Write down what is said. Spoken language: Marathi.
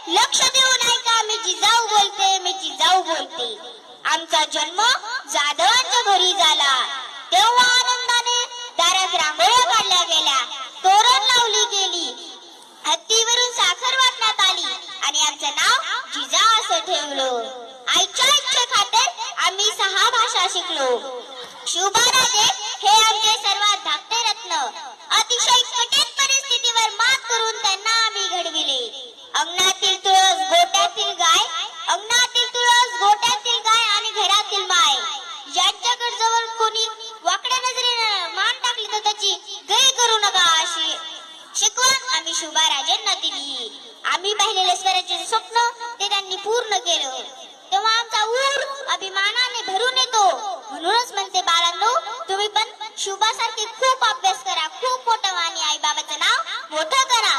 लक्ष देऊन ऐका, मी जिजाऊ बोलते, मी जिजाऊ बोलते. आमचा जन्म जाधवांच्या घरी झाला. तेव्हा आनंदाने दारात रांगोळ्या काढल्या गेल्या, तोरण लावली गेली, हत्तीवरून साखर वाटण्यात आली आणि आमचं नाव जिजाऊ असं ठेवलं. आईच्या इच्छेखातर आम्ही 6 भाषा शिकलो. शिवबाराजे हे आमचे सर्वात धाकटे रत्न. अतिशय कठीण परिस्थितीवर मात करून त्यांना आम्ही घडविले. अंगणातील तुळस, गोट्यातील गाय, अंगणातील तुळस, गोट्यातील गाय आणि घरातील माय. ज्यांच्याकडे जवळ कोणी वाकड्या नजरेने मान टाकली तर त्याची गय करू नका अशी शिकवण आम्ही शिवबाराजेंना दिली. आम्ही पाहिलेले स्वराज्याचे स्वप्न ते त्यांनी पूर्ण केलं. तेव्हा आमचा ऊर अभिमानाने भरून येतो. म्हणूनच म्हणते बाळांनो, तुम्ही पण शिवबासारखे खूप अभ्यास करा, खूप मोठं आणि आई बाबाचं नाव मोठं करा.